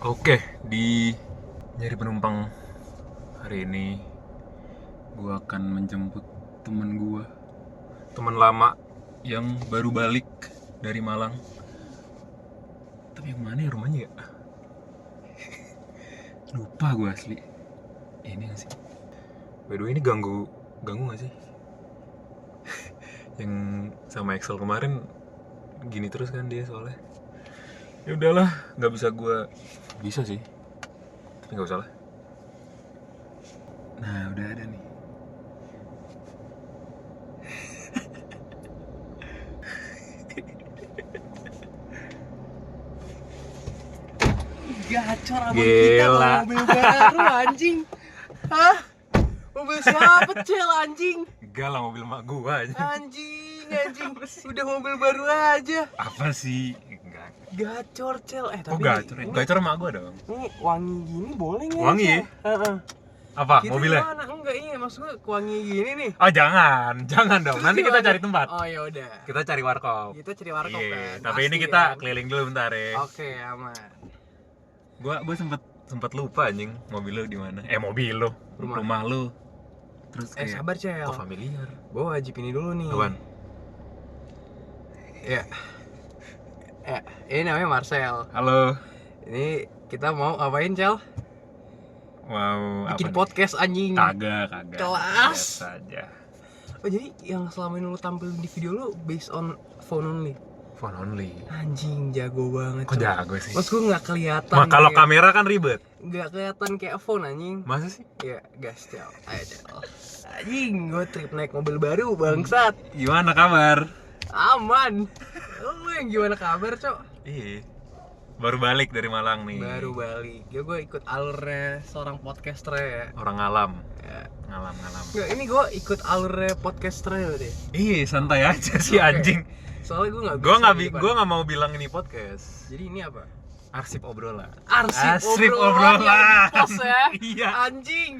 Oke, di nyari penumpang hari ini gue akan menjemput teman lama yang baru balik dari Malang. Tapi yang mana ya rumahnya ya? Lupa gue asli. Ini gak sih? By the way, ini ganggu gak sih? Yang sama Excel kemarin gini terus kan dia soalnya. Ya udahlah, nggak bisa gue. Bisa sih, tapi nggak usah lah. Nah, udah ada nih. Gacor abang kita bawa mobil baru anjing. Hah? Mobil siapa Cel anjing? Enggak lah, mobil mak gua aja. Anjing. Udah mobil baru aja. Apa sih? Enggak. Gacor Cel. Oh gacor? Gacor mak gua dong. Ini wangi gini boleh nggak? Wangi? Heeh. Apa? Kita Mobilnya? gimana? Enggak, iya maksudnya wangi gini nih. Oh jangan dong. Nanti kita cari tempat. Oh ya udah. Kita cari warkop. Kita cari warkop Iya, kan. tapi ini Pasti, kita kan? keliling dulu bentar ya. Oke, aman. Gua sempet lupa anjing mobil lu di mana. Mobil lu, rumah lu. Terus kayak Sabar Cel. kok familiar. Gue wajib ini dulu nih. Apaan? Ya. Ini namanya Marcel. Halo. Ini kita mau ngapain Cel? Wow, Bikin apa podcast anjing. Kagak. Kelas. Biasa aja. Oh jadi yang selama ini lu tampil di video lu based on phone only? Phone only. Anjing jago banget. Kok Cel. jago sih? Mas gue gak kelihatan. Wah, kalau kayak- kamera kan ribet. Gak kelihatan kayak phone anjing. Masa sih? Ya gas Cel. Ayo Cel. Anjing gue trip naik mobil baru bangsat. Gimana kabar? Aman. Lu yang gimana kabar Cok? Iya. Baru balik dari Malang nih. Baru balik. Ya gue ikut alurnya seorang podcaster ya. Orang ngalam. Ya. Ngalam. Nggak, ini gue ikut alurnya podcaster ya deh. Iya, santai aja sih Oke. anjing. Soalnya gue nggak. Gue nggak mau bilang ini podcast. Jadi ini apa? Arsip obrolan. Arsip obrolan yang di pos ya. Iya. Anjing.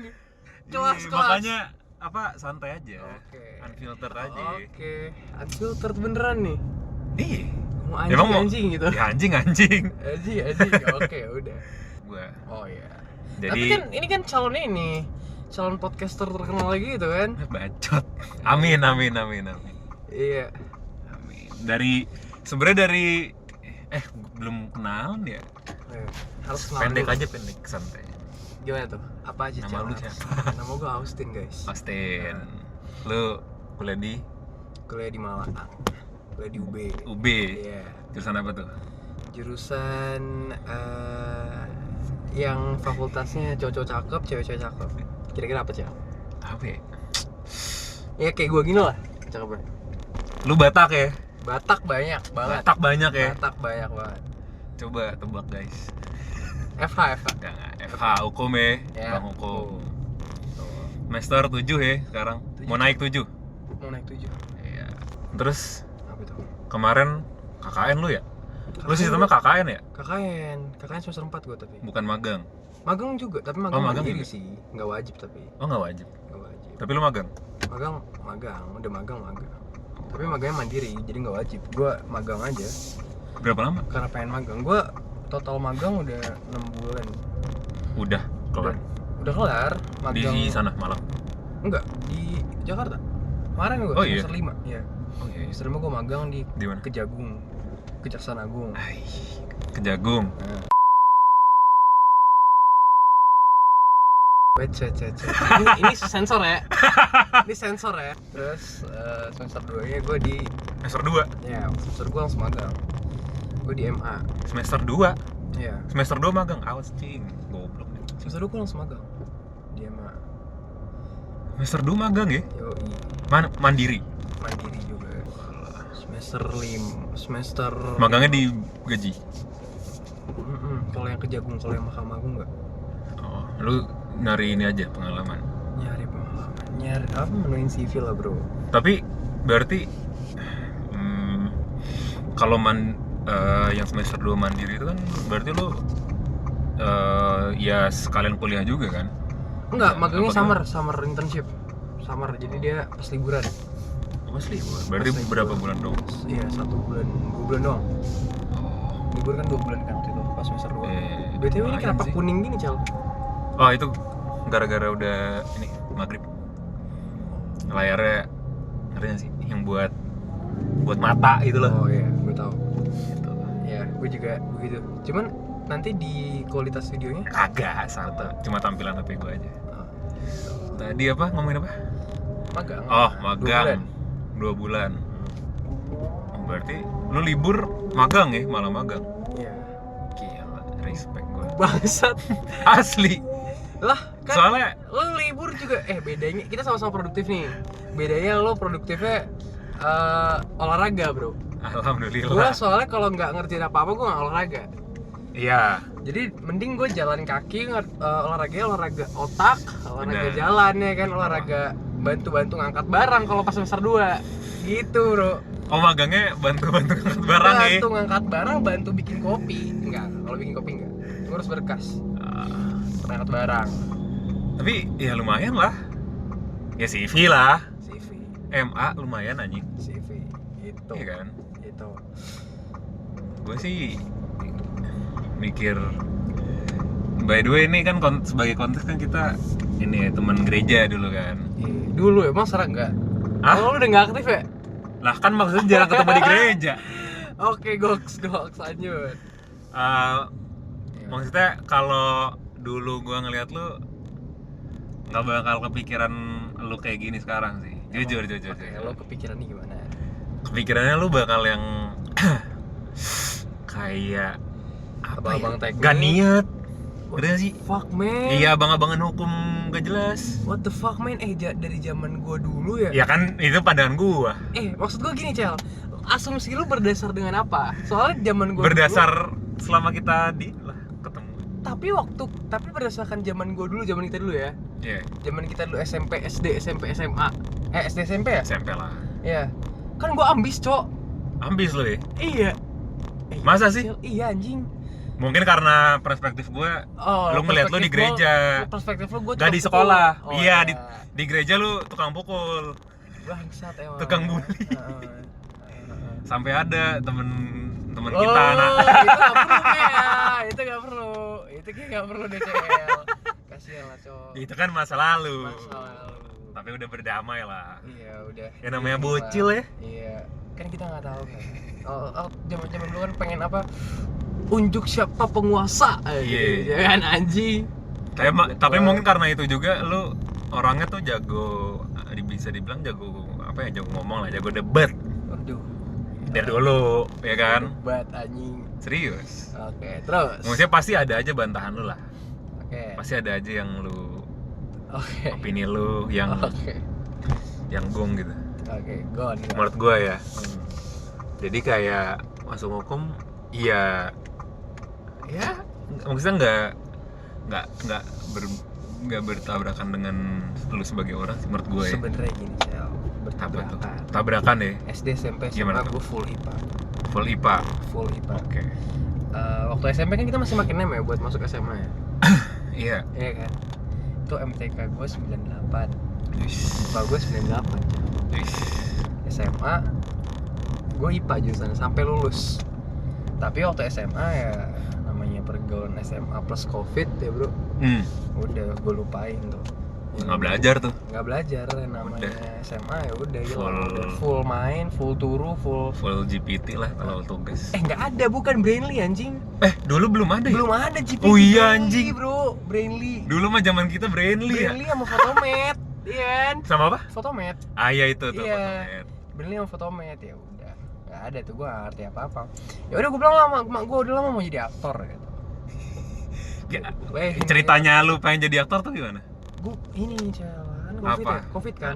Kelas. Makanya apa santai aja. Oke. Unfiltered aja. Oke. Unfiltered beneran nih. Iya. Mau anjing Emang mau anjing gitu. Ya anjing. Anjing. Oke, udah. Gua. Oh iya. Jadi Tapi kan ini kan calon podcaster terkenal lagi gitu kan? bacot. Amin. Iya. Amin. Sebenarnya dari belum kenalan ya. Harus kenal Pendek dulu. aja, pendek, santai. Gimana tuh? Apa aja Nama lu channel? siapa? Nama gue Austin guys. Austin. Lu kuliah di Kuliah di Malang. Kuliah di UB. UB. Iya. Jurusan apa tuh? Jurusan yang fakultasnya cowok-cowok cakep, cewek-cewek cakep. Kira-kira apa Cel? Apa ya? Ya kayak gue gini lah, cakepnya. Lu Batak ya? Batak banyak banget. Batak banyak ya? Batak banyak banget. Coba tebak guys. FH. Jangan. FH hukum ya, Ya, Bang hukum. Tuh. Semester 7 ya sekarang. 7. Mau naik 7. Mau naik 7. Iya. Terus Apa tuh? kemarin KKN lu ya? Lu sistemnya KKN ya? KKN semester 4 gue tapi. Bukan magang. Magang juga, tapi magang magang mandiri juga? sih. Nggak wajib tapi. Oh, nggak wajib. Nggak wajib. Tapi lu magang. Magang, udah magang. Tapi magangnya mandiri, jadi nggak wajib. Gue magang aja, Berapa lama? karena pengen magang. Gue total magang udah 6 bulan. Udah kelar. Udah kelar. Magang. Di sana Malang. Enggak, di Jakarta. Kemarin gue Oh, iya? semester 5. Iya. Oh iya. Semester 5 gue magang di Di mana? Kejagung, Kejaksaan Agung. Ai, Kejagung. Wait. Ini sensor ya. Ini sensor ya. Terus semester 2-nya gue di Semester 2. ya, semester gue langsung magang. Gue di MA. Semester 2. Iya. Semester 2 magang. Awas cing. Goblok. Semester 2 gue langsung magang di MA. Semester 2 magang ya? Yoi. Mandiri. Mandiri juga. Semester Magangnya di gaji. Kalau yang Kejagung, kalau yang Mahkamah Agung enggak. Oh, lu nyari ini aja pengalaman. Nyari pengalaman. Nyari apa? Menuin CV lah, Bro. Tapi berarti kalau yang semester 2 mandiri itu kan berarti lu ya sekalian kuliah juga kan? Enggak, Ya, magangnya apa summer internship. Summer, jadi dia pas liburan. Oh, pas libur. Berarti Pas libur. berapa bulan dong? Iya, 1 bulan, 2 bulan doang. Oh. Libur kan 2 bulan kan waktu itu pas semester 2. BTW ini Lumayan kenapa sih. kuning gini, Cal? Oh itu gara-gara udah ini maghrib. Layarnya ngerti gak sih? Yang buat mata gitu loh. Oh iya, gue tahu. Gitu. Ya, gue juga begitu. Cuman nanti di kualitas videonya Kagak sama, cuma tampilan HP gue aja. oh, Tadi apa? Ngomongin apa? magang. Oh, 2 magang. 2 bulan. Oh, berarti lu libur magang ya, malah magang. Iya. Gila, respect gue. Bangsat. Asli. Lah, kan Soalnya lo libur juga bedanya kita sama-sama produktif nih. Bedanya lo produktifnya olahraga, Bro. Gua alhamdulillah. soalnya kalau nggak ngerjain apa-apa gue nggak olahraga. Iya. Jadi mending gue jalan kaki, olahraga otak, olahraga Bener. jalan ya kan, olahraga bantu-bantu ngangkat barang kalau pas semester 2. Gitu, Bro. Oh, magangnya bantu-bantu ngangkat barang ya. Bantu ngangkat barang, bantu bikin kopi. Enggak, kalau bikin kopi enggak. Ngurus berkas, Ah, ngangkat barang, tapi ya lumayan lah. Ya CV lah. CV, MA lumayan anjing. CV. Itu. Iya kan? Itu. Gue sih mikir, by the way ini kan sebagai konteks kan kita ini ya teman gereja dulu kan. Dulu emang sekarang enggak? Ah? Oh, lu udah enggak aktif ya? Lah kan maksudnya jarang ketemu di gereja. Oke, goks lanjut. Maksudnya kalau dulu gua ngeliat lu nggak bakal kepikiran lu kayak gini sekarang sih. Jujur. Oke, lo kepikirannya gimana? Kepikirannya lu bakal yang kayak apa Abang-abang ya? teknik. Gak niat. Ngerti gak sih? Fuck, man. Iya, abang-abangan hukum gak jelas. What the fuck, man? Dari zaman gua dulu ya. Ya kan itu pandangan gua. Maksud gua gini, Cel. Asumsi lu berdasar dengan apa? Soalnya zaman gua Berdasar selama kita ketemu. tapi berdasarkan zaman gua dulu, zaman kita dulu ya. Iya, Zaman kita dulu SMP, SD, SMP, SMA. SD, SMP ya? SMP lah. Iya. Kan gua ambis, Cok. Ambis lu ya? Iya. Masa sih? Cel, iya, anjing. Mungkin karena perspektif gue, lu ngeliat lu di gereja, perspektif lu gua gak di tukang sekolah. pukul. Iya, di gereja lu tukang pukul. Bangsat emang. Tukang bully. Heeh. Sampai ada temen kita anak. Itu gak perlu. Itu kayak gak perlu deh, Cel. Kasihan lah, Cok. Itu kan masa lalu. Masa lalu. Tapi udah berdamai lah. Iya, udah. Ya namanya Iya, bocil ya. Iya. Kan kita nggak tahu kan. Zaman dulu kan pengen apa? Unjuk siapa penguasa. Iya. Jangan anjing. Tapi mungkin karena itu juga lu orangnya tuh jago, bisa dibilang jago apa ya, jago ngomong lah, jago debat. Aduh. Dari dulu, ya kan? Debat anjing. Serius. Oke, terus. Maksudnya pasti ada aja bantahan lu lah. Oke. Pasti ada aja yang lu, Oke. opini lu yang Oke. yang gong gitu. Oke, go on. Menurut gua ya. Jadi kayak masuk hukum, ya maksudnya nggak bertabrakan dengan lu sebagai orang sih menurut gue ya. Sebenarnya gini, Cel. Apa tuh? Bertabrakan. Tabrakan ya. SD, SMP, Gimana SMA tuh? gue full IPA. Full IPA. Full IPA. Oke. Waktu SMP kan kita masih makin nem ya buat masuk SMA ya. Iya. Iya kan? Itu MTK gue 98. Wis. IPA gue 98. Wis. SMA gue IPA jurusannya sampai lulus. Tapi waktu SMA ya namanya pergaulan SMA plus COVID ya, Bro. Udah gue lupain tuh. Nggak belajar tuh. Nggak belajar, namanya Udah. SMA ya udah Full- full main, full turu, Full GPT lah kalau tugas. nggak ada, bukan Brainly anjing. Dulu belum ada ya? Belum ada GPT. Oh iya, Brainly, anjing. Bro, Brainly. Dulu mah zaman kita Brainly ya. Brainly sama Photomat. Iya kan? Sama apa? Photomat. Iya itu tuh. Iya. Photomat. Brainly sama Photomat ya udah. Nggak ada tuh, gue nggak ngerti apa-apa. Ya udah gue bilang lama, mak gue udah lama mau jadi aktor gitu. Ya, Weh, ceritanya lu pengen jadi aktor tuh gimana? gue ini jalan COVID Apa? ya, COVID kan.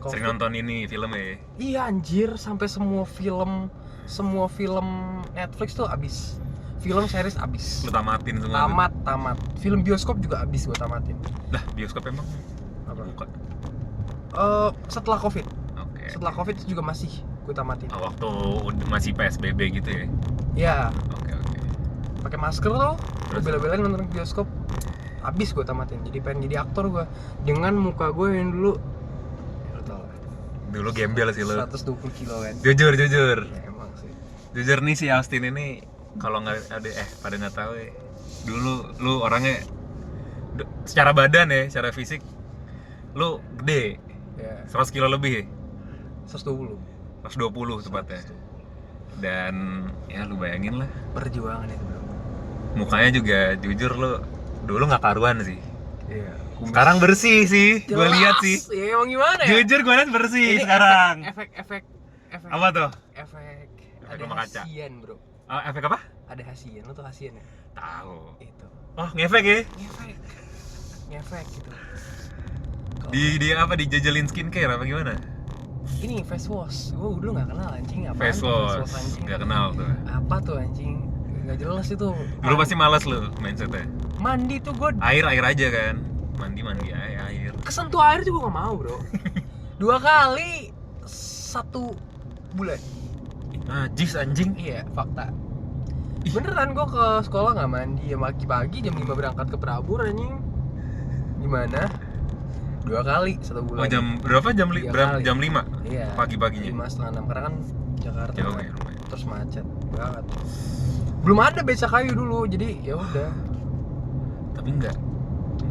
Sering nonton ini film ya. Iya anjir, sampai semua film Netflix tuh abis. Film series abis. Lu tamatin semua. Tamat. Film bioskop juga abis gue tamatin. Lah, bioskop emang Apa? buka. Setelah COVID. Oke. Setelah COVID itu juga masih gue tamatin. Waktu masih PSBB gitu ya. Iya, Oke. pakai masker tuh. Gue Terus? bela-belain nonton bioskop. Abis gue tamatin. Jadi pengen jadi aktor gue dengan muka gue yang dulu. Ya, lu tau lah. Dulu gembel sih lu. 120 kilo kan. Jujur. Ya emang sih. Jujur nih si Austin ini kalau nggak ada pada nggak tahu ya. Dulu lu orangnya secara badan ya, secara fisik lu gede. Ya, 100 kilo lebih ya? 120. 120 tepatnya. Dan ya lu bayangin lah, Perjuangan itu, bro. mukanya juga jujur lu dulu nggak karuan sih. Iya. Sekarang bersih sih, gue lihat sih. Ya emang gimana ya? Jujur gue lihat bersih Ini sekarang. efek Apa tuh? efek Efek ada rumah kaca. hasian, bro. Efek apa? Ada hasian, lo tuh hasian ya? Tahu. Itu Oh, ngefek ya? ngefek gitu. Di apa dijajalin skincare apa gimana? Ini face wash, gue dulu nggak kenal anjing. Apaan Face tuh wash, anjing? nggak kenal tuh. Apa tuh anjing? Gak jelas itu. Dulu pasti malas lu mindsetnya. Mandi tuh gue Air aja kan. Mandi air. kesentuh air juga gak mau, bro. 2 kali 1 bulan. Najis anjing. Iya, fakta. Beneran gue ke sekolah nggak mandi ya, pagi-pagi jam 5 berangkat ke Prabur anjing. Gimana? 2 kali 1 bulan. Oh, jam berapa? Jam 5? Iya. Pagi-paginya. 5:30 karena kan Jakarta Jauh kan. ya lumayan. Terus macet banget. Belum ada beca kayu dulu, jadi ya udah. Tapi enggak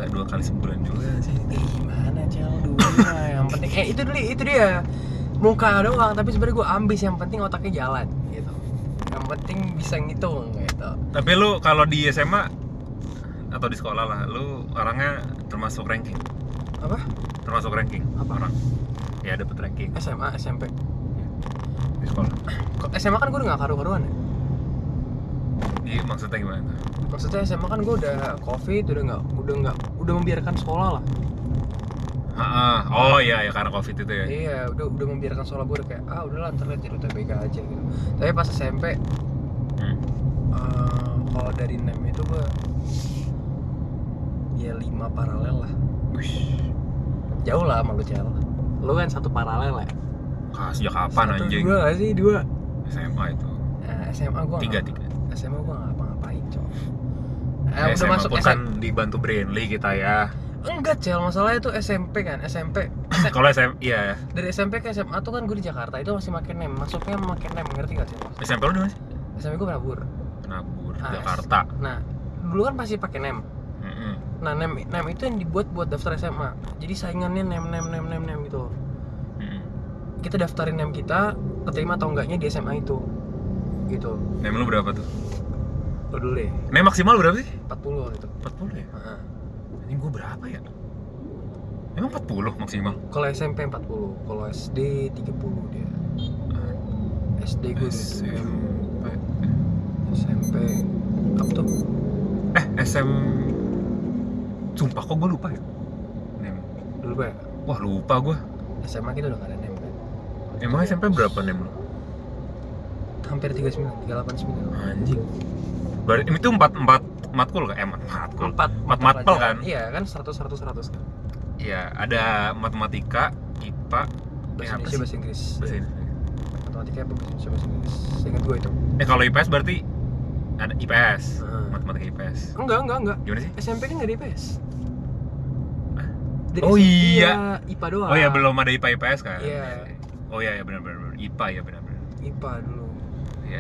2 kali sebulan juga sih. Gimana cel dulu mah, yang penting itu dia. Muka doang, tapi sebenarnya gue ambis, yang penting otaknya jalan gitu. Yang penting bisa ngitung gitu. Tapi lu kalau di SMA atau di sekolah lah, lu orangnya termasuk ranking. Apa? Termasuk ranking. Apa? Orang. Ya dapet ranking SMA, SMP. di sekolah. Kok SMA kan gue udah gak karu-karuan ya? Iya, maksudnya gimana tuh? Maksudnya SMA kan gue udah COVID, udah membiarkan sekolah lah. Oh iya ya, karena Covid itu ya. Iya, udah membiarkan sekolah gue, udah kayak udahlah ntar lihat jadi UTBK aja gitu. Tapi pas SMP kalau dari NEM itu gue ya 5 paralel lah. Wih, Jauh lah sama lu, Cel. Lu kan 1 paralel ya? sejak kapan anjing? 2 gak sih? 2. SMA itu. SMA gue 3. SMA gue gak ngapa-ngapain, cok. Udah SMA masuk pun kan dibantu Brainly kita ya. Enggak, Cel, masalahnya itu SMP kan. Kalau SMA, iya. Dari SMP ke SMA tuh kan gue di Jakarta, itu masih makin NEM. Masuknya makin NEM, ngerti gak, Cel? SMP lu di mana sih? SMP gue Prabur. Penabur, Jakarta. Nah, dulu kan pasti pakai NEM. Mm-mm. Nah, NEM itu yang dibuat buat daftar SMA. Jadi saingannya NEM gitu. Mm-mm. Kita daftarin NEM kita, keterima atau enggaknya di SMA itu. Gitu. Nem lu berapa tuh? Lo dulu deh. Nem maksimal berapa sih? 40 waktu itu. 40 ya? Heeh. Ini gua berapa ya? Emang 40 maksimal? Kalau SMP 40, kalau SD 30 dia. SD gue SMP apa tuh? Sumpah kok gue lupa ya? Nem. Dulu ya. Wah lupa gue. SMA kita udah gak ada NEM kan. Emang SMP berapa nem lu? Hampir 389. Anjing. Berarti itu 4 matkul kan? Matkul. 4 matpel kan? Iya kan 100 kan. Iya, ada matematika, IPA, Bahasa Indonesia, bahasa Inggris. Bahasa Indonesia. Matematika apa bahasa Indonesia, bahasa Inggris. Seingat gue itu. Kalau IPS berarti ada IPS. Matematika IPS. Enggak. Gimana sih? SMP kan nggak ada IPS. Oh iya. IPA doang. Oh iya, belum ada IPA IPS kan? Iya. Oh iya benar. IPA ya benar. IPA dulu. Iya.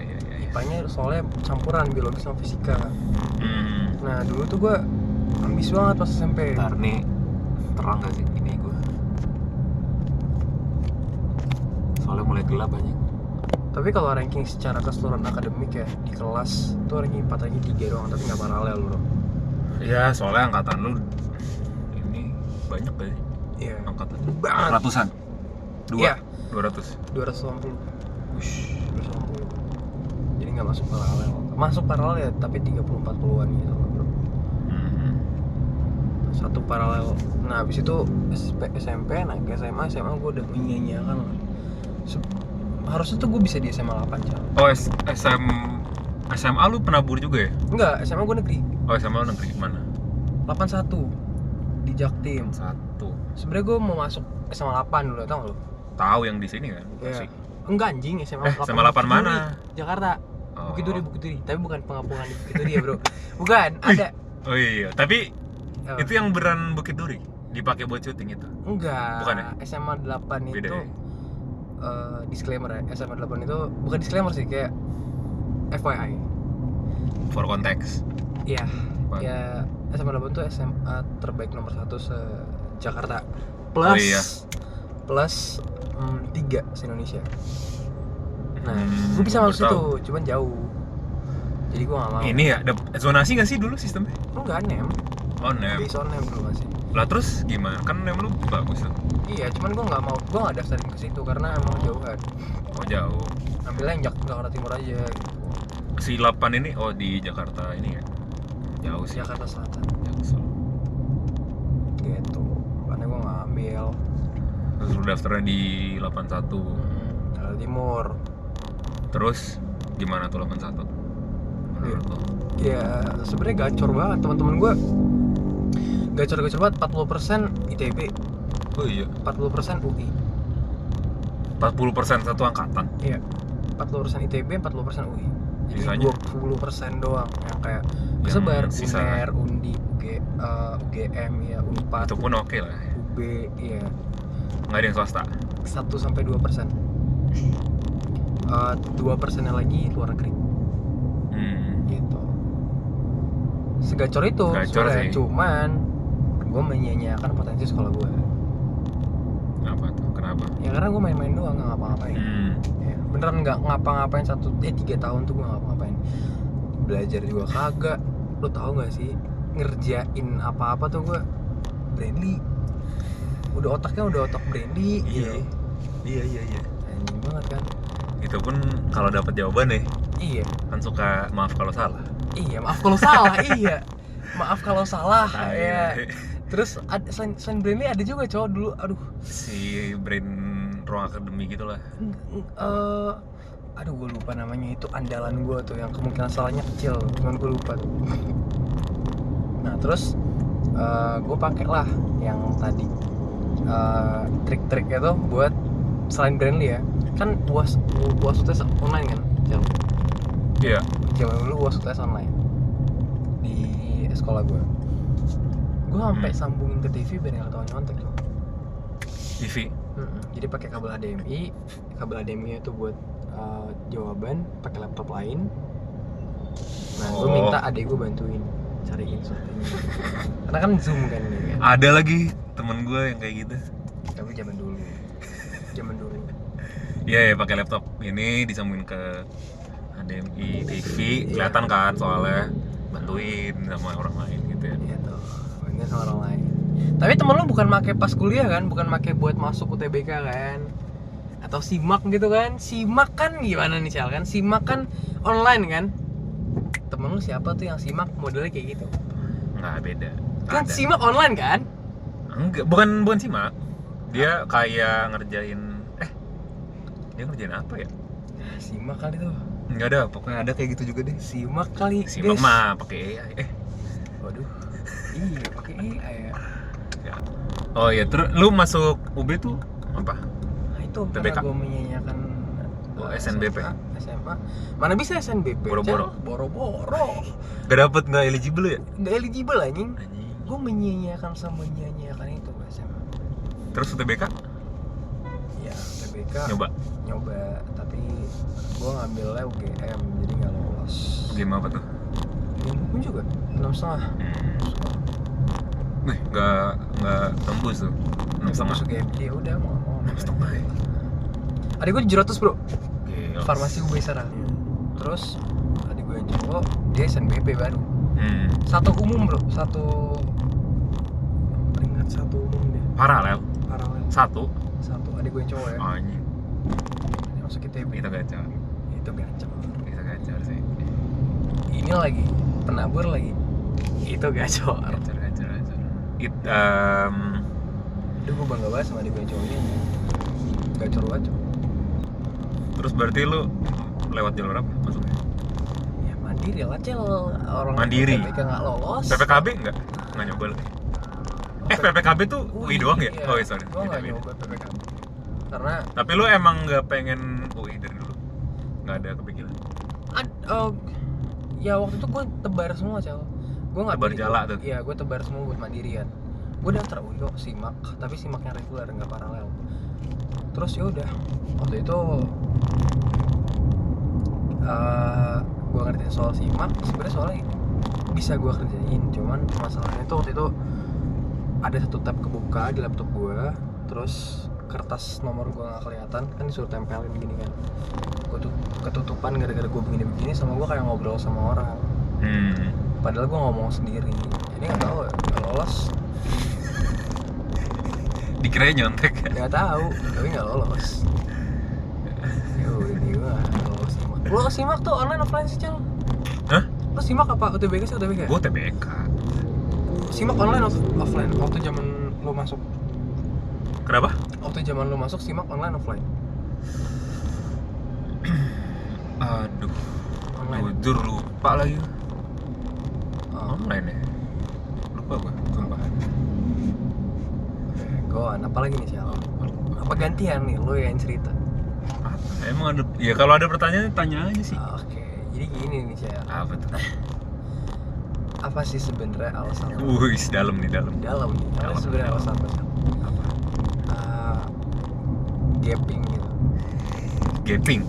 IPA-nya soalnya campuran biologi sama fisika. Nah, dulu tuh gua ambis banget pas SMP. Ntar nih terang gak sih ini gue? Soalnya mulai gelap banyak. Tapi kalau ranking secara keseluruhan akademik ya di kelas tuh ranking 4 ranking 3 doang, tapi nggak paralel bro. Iya, soalnya angkatan lu ini banyak gak sih? Iya. Angkatan Banget. ratusan. Iya. 200. 280. 280. Jadi nggak masuk paralel. Masuk paralel ya, tapi 30-40an gitu loh bro. Satu paralel. Nah, habis itu SMP naik ke SMA gue udah menyanyiakan lah. Harusnya tuh gue bisa di SMA 8 Cal. Oh, SMA lu penabur juga ya? Enggak, SMA gue negeri. Oh, SMA lu negeri mana? 81 di Jaktim. 1. Sebenarnya gue mau masuk SMA 8 dulu, tau gak lu? Tahu yang di sini kan? Iya. Enggak anjing, SMA 8. SMA 8 mana? Jakarta. Oh. Bukit Duri. Tapi bukan pengapungan di Bukit Duri ya, Bro. Bukan, ada. Oh iya, tapi itu yang beran Bukit Duri dipakai buat syuting itu. Enggak. Bukan ya? SMA 8 Beda itu ya? disclaimer ya. SMA 8 itu bukan disclaimer sih, kayak FYI. For context. Iya. Apa? Ya SMA 8 tuh SMA terbaik nomor 1 se-Jakarta. Plus Oh, iya. plus 3 se-Indonesia. Nah, Hmm, gue bisa gua masuk baru situ, cuman jauh. Jadi gue gak mau. Ini ya, zonasi nggak sih dulu sistemnya? Enggak, nem. Oh, nem. Based on nem dulu masih. Lah terus gimana? Kan nem lu bagus tuh. Iya, cuman gue nggak mau, gue nggak daftarin ke situ karena emang jauhan. Oh, jauh. Ambilnya yang Jakarta Timur aja gitu. Si 8 ini di Jakarta ini ya. Jauh sih. Jakarta Selatan Jauh sih. gitu. Makanya gue nggak ambil. Terus lu daftarnya di 81. Jakarta Timur. Terus gimana tuh 81? Menurut lo? Ya sebenarnya gacor banget teman-teman gue. Gacor banget. 40% ITB, Oh iya. 40% UI. 40% satu angkatan. Iya. 40% ITB, 40% UI. Jadi Sisanya? 20% doang yang kayak kesebar sisa. UNER, Undi, UGM ya, Unpad, Itu pun oke lah. UB, iya. Nggak ada yang swasta. 1-2%. 2%-nya lagi luar negeri gitu. Segacor itu Gacor sebenarnya, sih. cuman gue menyia-nyiakan potensi sekolah gue. Apa tuh? Kenapa? Ya karena gue main-main doang, nggak ngapa-ngapain. Ya, beneran nggak ngapa-ngapain 3 tahun tuh gue nggak ngapa-ngapain. Belajar juga kagak. Lo tau nggak sih, ngerjain apa-apa tuh gue Brandly. Udah otak Brandly gitu. Iya. Anjing banget kan. Itu pun kalau dapat jawaban nih, Iya. kan suka maaf kalau salah. Iya, maaf kalau salah. Iya. Maaf kalau salah ya. Iya. Terus selain Brandly ada juga cowok dulu, aduh. Si Brain Ruang Akademi gitu lah. Aduh gue lupa namanya, itu andalan gue tuh yang kemungkinan salahnya kecil, cuman gue lupa tuh. Nah terus gue pakai lah yang tadi trik-trik itu buat selain Brandly ya. Kan UAS UTS online kan, Iya. zaman dulu UAS UTS online di sekolah gue. Gue sampai sambungin ke TV biar nggak ketahuan nyontek loh. TV. Jadi pakai kabel HDMI itu buat jawaban pakai laptop lain. Nah, gue minta adek gue bantuin cariin syutingnya. Karena kan Zoom kan ini kan. Ada lagi temen gue yang kayak gitu. Tapi zaman dulu. Iya, pakai laptop ini disambungin ke HDMI TV, kelihatan kan soalnya bantuin sama orang lain gitu ya. Iya tuh, bantuin sama orang lain. Tapi temen lu bukan make pas kuliah kan, bukan make buat masuk UTBK kan? Atau SIMAK gitu kan? SIMAK kan gimana nih Cel kan? SIMAK kan online kan? Temen lu siapa tuh yang SIMAK modelnya kayak gitu? Nggak beda. Kan Ada. SIMAK online kan? Enggak, bukan simak. Dia kayak dia ngerjain apa ya? SIMAK kali tuh. Enggak ada, pokoknya ada kayak gitu juga deh. SIMAK kali. Simak guys. mah pakai AI. Waduh. Iya, pakai AI ya. Ya. Oh iya, terus lu masuk UB tuh apa? Nah, itu UTBK. karena gue menyanyiakan SNBP. SMA. Mana bisa SNBP? Boro-boro. Cel? Boro-boro. Gak dapet, nggak eligible ya? Nggak eligible anjing. Anjing. Gue menyanyiakan itu SMA. Terus UTBK Ya, UTBK nyoba, tapi gue ngambilnya UGM, jadi nggak lolos. gimana apa tuh? Gue juga 6,5. Wih, nggak tembus tuh. 6,5. Masuk UGM, ya udah mau 6,5 ya? Adik gue 700 bro, Gila. farmasi UB Serang. Terus adik gue yang cowok, dia SNBP baru. Satu umum bro, peringkat satu umum deh. Paralel. Satu. Adik gue yang cowok ya. Anjing. Dia masuk ITB. Itu gacor. Itu gacor. Itu gacor sih. Ini lagi penabur lagi. Itu gacor. Gacor. Itu gue bangga banget sama adik gue yang cowok ini. Gacor banget. Terus berarti lu lewat jalur apa masuknya? Ya mandiri lah Cel. Orang Mandiri? UTBK nggak lolos. PPKB nggak nyoba lu? PPKB tuh UI doang ya? Iya. Oh iya, sorry. Gue nggak nyoba PPKB. Karena Tapi lu emang nggak pengen UI dari dulu? Nggak ada kepikiran? ya waktu itu gue tebar semua Cel. Gue nggak Tebar jala tuh? Iya, gue tebar semua buat mandirian. Gue daftar UI kok, SIMAK, tapi SIMAKnya reguler nggak paralel. Terus ya udah, waktu itu gue ngerti soal SIMAK, sebenarnya soalnya ini bisa gue kerjain, cuman masalahnya tuh waktu itu ada satu tab kebuka di laptop gue, terus kertas nomor gue nggak kelihatan, kan disuruh tempelin gini kan, gue tuh ketutupan gara-gara gue begini sama gue kayak ngobrol sama orang, padahal gue ngomong sendiri, ini nggak tahu ya, nggak lolos. Dikira nyontek. Nggak tahu, tapi nggak lolos. Ya udah gue nggak lolos simak. Lo simak tuh online offline sih Cel? Hah? Lo simak apa UTBK sih UTBK? Gue TBK. Simak online offline waktu zaman lo masuk. Kenapa? Waktu zaman lo masuk simak online offline. Aduh, Online. jujur lupa lagi. Oh. Online ya? Lupa gue, sumpah. Oke, Goan, apa lagi nih Sial? Apa gantian nih, lo yang cerita? Apa? Emang ada, ya kalau ada pertanyaan tanya aja sih. Oke, jadi gini nih Sial. Apa tuh? Apa sih sebenarnya alasan lo? Wih, dalam nih. Dalam nih, apa sih sebenarnya alasan lo Sial? Apa? Gaping gitu. Gaping?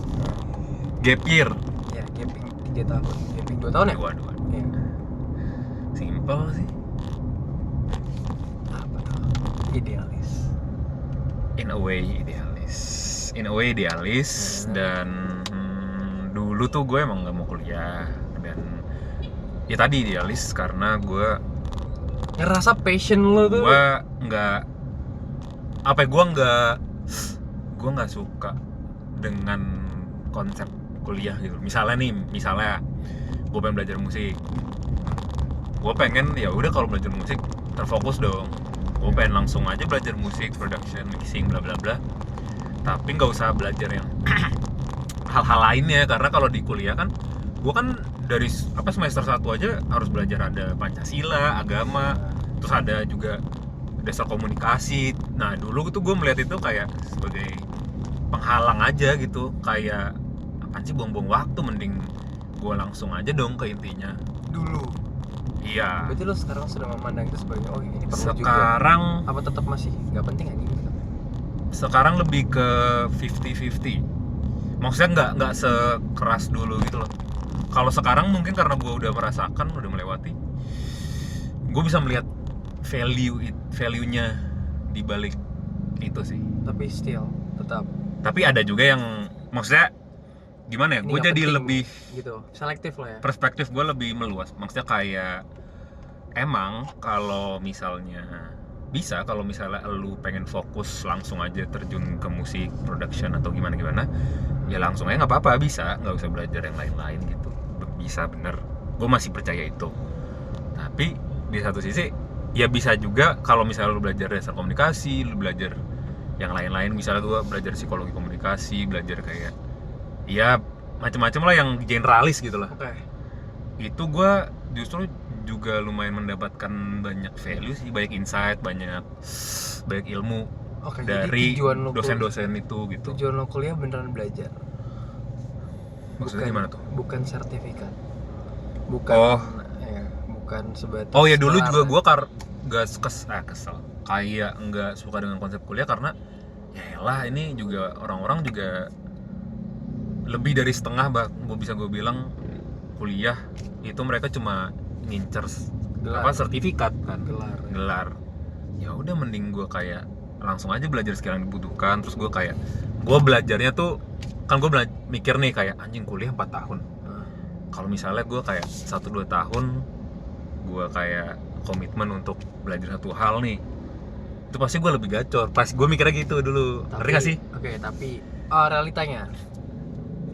Gap year? Ya, gaping 3 tahun. Gaping 2 tahun ya? Waduh. Iya. Simpel sih. Apa tuh? Idealis. In a way idealis. Dan dulu tuh gue emang nggak mau kuliah, dan ya tadi idealis karena gue Ngerasa passion lo tuh. gue nggak suka dengan konsep kuliah gitu. Misalnya gue pengen belajar musik, gue pengen ya udah kalau belajar musik terfokus dong, gue pengen langsung aja belajar musik, production, mixing, bla bla bla, tapi nggak usah belajar yang hal-hal lainnya, karena kalau di kuliah kan gue kan dari semester 1 aja harus belajar, ada Pancasila, agama, terus ada juga dasar komunikasi. Nah dulu tuh gue melihat itu kayak sebagai penghalang aja gitu, kayak apaan sih buang-buang waktu, mending gue langsung aja dong ke intinya. Dulu. Iya. Berarti lo sekarang sudah memandang itu sebagai oh ini perlu Sekarang juga. Apa tetap masih nggak penting aja gitu? Sekarang lebih ke 50-50. Maksudnya nggak sekeras dulu gitu loh. Kalau sekarang mungkin karena gue udah merasakan, udah melewati, gue bisa melihat value-nya di balik itu sih. Tapi still tetap. Tapi ada juga yang maksudnya gimana ya? Gue jadi lebih gitu, selektif lah ya. Perspektif gue lebih meluas. Maksudnya kayak emang kalau misalnya lu pengen fokus langsung aja terjun ke musik production atau gimana ya langsung aja, nggak apa-apa, bisa, nggak usah belajar yang lain-lain gitu, bisa, bener, gue masih percaya itu. Tapi di satu sisi ya bisa juga kalau misalnya lu belajar dasar komunikasi, lu belajar yang lain-lain, misalnya gue belajar psikologi komunikasi, belajar kayak ya macam-macam lah yang generalis gitu lah. Oke. Itu gue justru juga lumayan mendapatkan banyak value sih, banyak insight, banyak ilmu. Oke, dari jadi dosen-dosen itu gitu. Tujuan lo kuliah beneran belajar. Maksudnya gimana tuh? Bukan sertifikat. Bukan. Ya, bukan sebatas. Oh ya dulu juga gue kesel. Kayak nggak suka dengan konsep kuliah karena ya elah, ini juga orang-orang juga lebih dari setengah, gue bilang kuliah itu mereka cuma ngincer sertifikat kan, gelar. Ya udah mending gue kayak langsung aja belajar skill yang dibutuhkan. Terus gue kayak gue belajarnya tuh kan gue mikir nih kayak anjing kuliah 4 tahun. Kalau misalnya gue kayak 1-2 tahun gue kayak komitmen untuk belajar satu hal nih, itu pasti gue lebih gacor. Pas gue mikirnya gitu dulu. Ngerti gak sih? Oke, tapi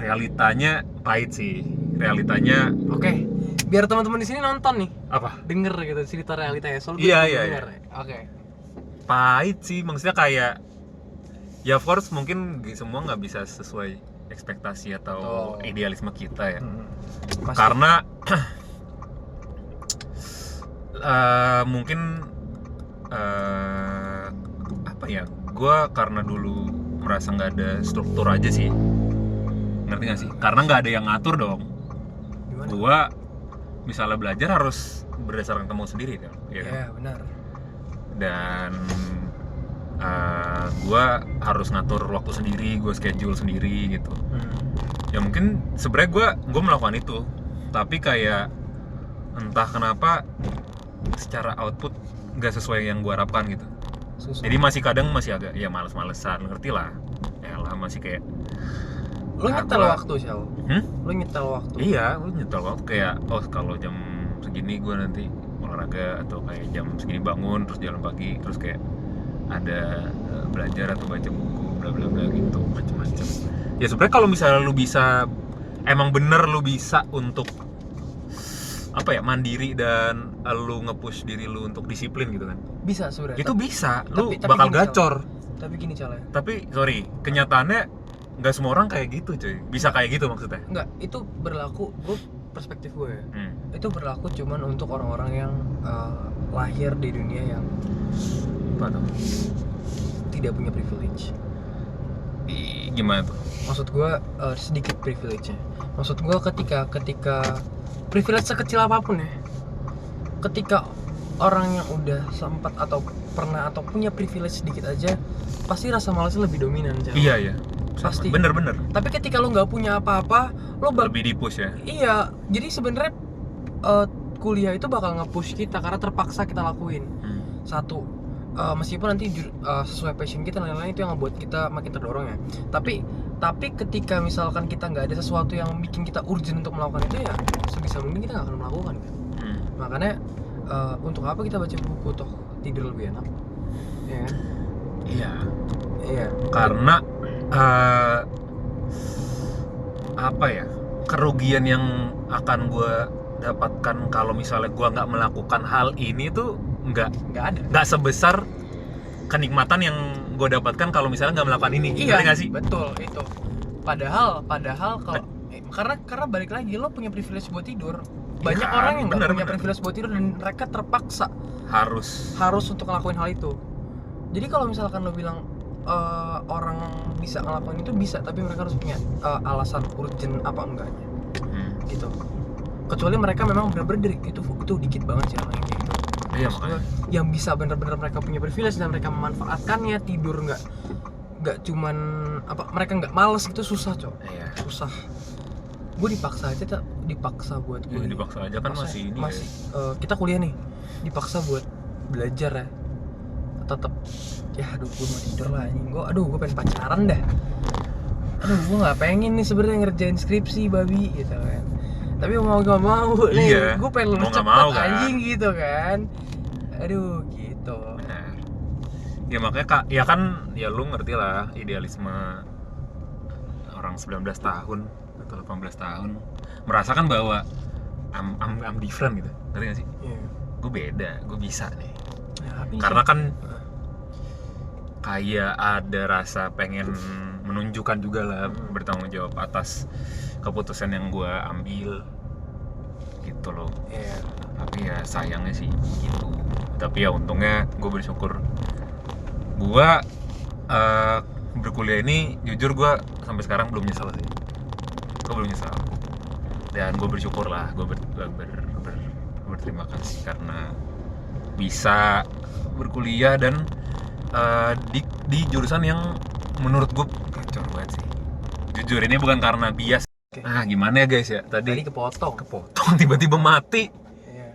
realitanya pahit sih. Realitanya oke. Biar teman-teman di sini nonton nih. Apa? Denger gitu cerita realitanya. Soal iya. Oke. Pahit sih, maksudnya kayak ya of course mungkin semua nggak bisa sesuai ekspektasi atau idealisme kita ya. Karena mungkin apa ya, gue karena dulu merasa nggak ada struktur aja sih, ngerti nggak sih? Karena nggak ada yang ngatur dong. Gue misalnya belajar harus berdasarkan kamu sendiri kan? Iya benar. Dan gue harus ngatur waktu sendiri, gue schedule sendiri gitu. Ya mungkin sebenarnya gue melakukan itu, tapi kayak entah kenapa secara output nggak sesuai yang gue harapkan gitu. Susah. Jadi masih kadang masih agak ya males-malesan, ngerti lah. Elah masih kayak Lu nyetel waktu Syal? Lu nyetel waktu? Iya, lu nyetel waktu kayak kalau jam segini gue nanti olahraga, atau kayak jam segini bangun terus jalan pagi, terus kayak ada belajar atau baca buku bla bla bla gitu, macam-macam. Ya sebenarnya kalau misalnya lu bisa emang bener lu bisa untuk apa ya, mandiri dan lu nge-push diri lu untuk disiplin gitu kan. Bisa sebenarnya. Itu bisa, lu tapi bakal gini, gacor. Tapi gini Cal ya. Tapi sorry, kenyataannya nggak semua orang kayak gitu cuy. Bisa kayak gitu maksudnya. Enggak, itu berlaku, perspektif gue ya. Itu berlaku cuman untuk orang-orang yang lahir di dunia yang Apa tuh? tidak punya privilege. Gimana tuh? Maksud gue sedikit privilege-nya. Maksud gue ketika privilege sekecil apapun ya, ketika orang yang udah sempat atau pernah atau punya privilege sedikit aja, pasti rasa malasnya lebih dominan. Iya. Pasti. Bener. Tapi ketika lo nggak punya apa-apa, lo lebih di-push ya. Iya, jadi sebenarnya kuliah itu bakal nge-push kita karena terpaksa kita lakuin. Satu, meskipun nanti sesuai passion kita lain-lain, itu yang ngebuat kita makin terdorong ya. Tapi ketika misalkan kita nggak ada sesuatu yang bikin kita urgent untuk melakukan itu, ya sebisa mungkin kita nggak akan melakukan kan. Makanya untuk apa kita baca buku, toh tidur lebih enak, ya kan? Iya. Karena apa ya, kerugian yang akan gue dapatkan kalau misalnya gue nggak melakukan hal ini tuh nggak sebesar kenikmatan yang gue dapatkan kalau misalnya nggak melakukan ini. Iya, nggak sih? Betul itu. Padahal kalau karena balik lagi, lo punya privilege buat tidur. Banyak Ya, orang yang nggak punya bener. privilege buat tidur dan mereka terpaksa harus untuk ngelakuin hal itu. Jadi kalau misalkan lo bilang orang bisa ngelakuin itu, bisa, tapi mereka harus punya alasan urgent apa enggaknya, gitu. Kecuali mereka memang bener-bener itu dikit banget sih orang yang kayak gitu. Iya, makanya. Yang bisa bener-bener mereka punya privilege dan mereka memanfaatkannya, tidur nggak cuman mereka nggak males, itu susah cok. Iya. Susah. Gue dipaksa buat Ya, kuliah. dipaksa aja kan masih ini. Kita kuliah nih, dipaksa buat belajar ya, tetap ya aduh gue mau tidur lah anjing, gue pengen pacaran dah, gue nggak pengen nih sebenarnya ngerjain skripsi babi gitu kan, tapi mau gak mau nih, gue pengen lulus cepet anjing gitu kan, aduh gitu. Benar. Ya makanya kak, ya kan, ya lu ngerti lah idealisme orang 19 tahun atau 18 tahun merasakan bahwa I'm different gitu, ngerti gak sih? Yeah. Gue beda, gue bisa nih. Ya, karena kan kayak ada rasa pengen menunjukkan juga lah, bertanggung jawab atas keputusan yang gue ambil gitu loh. Yeah. Tapi ya sayangnya sih gitu. Tapi ya untungnya gue bersyukur gue berkuliah ini, jujur gue sampai sekarang belum nyesal sih. Gue belum nyesal. Dan gue bersyukur lah, gue berterima kasih karena bisa berkuliah dan di jurusan yang menurut gue kacau banget sih. Jujur ini bukan karena bias. Okay. Gimana ya guys ya, tadi kepotong tiba-tiba mati. Yeah.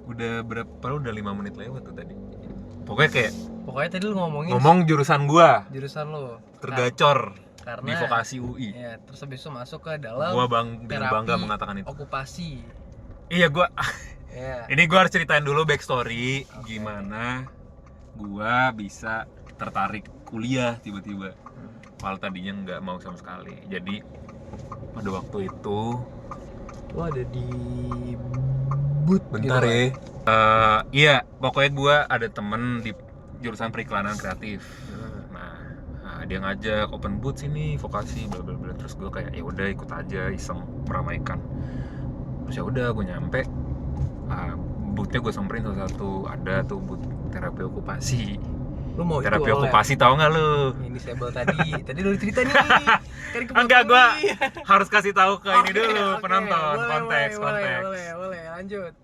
Udah berapa? Udah 5 menit lewat tuh tadi. Pokoknya tadi lu ngomong jurusan gua. Jurusan lo Tergacor karena di vokasi UI. Ya, terus habis itu masuk ke dalam Gua dengan bangga mengatakan itu. Okupasi. Iya, gua Yeah. ini gua harus ceritain dulu backstory gimana gua bisa tertarik kuliah tiba-tiba. Padahal tadinya nggak mau sama sekali. Jadi pada waktu itu lo ada di boot bentar gitu ya. Iya, pokoknya gua ada temen di jurusan periklanan kreatif. Nah, dia ngajak open booth sini vokasi bla bla bla, terus gue kayak ya udah ikut aja, iseng meramaikan. Terus ya udah gue nyampe, boothnya gue samperin satu-satu. Ada tuh booth terapi okupasi. Lu mau terapi itu okupasi tahu nggak lu? Ini disable tadi lu cerita nih. Enggak, gue harus kasih tahu ke ini dulu penonton. Konteks. Boleh, lanjut.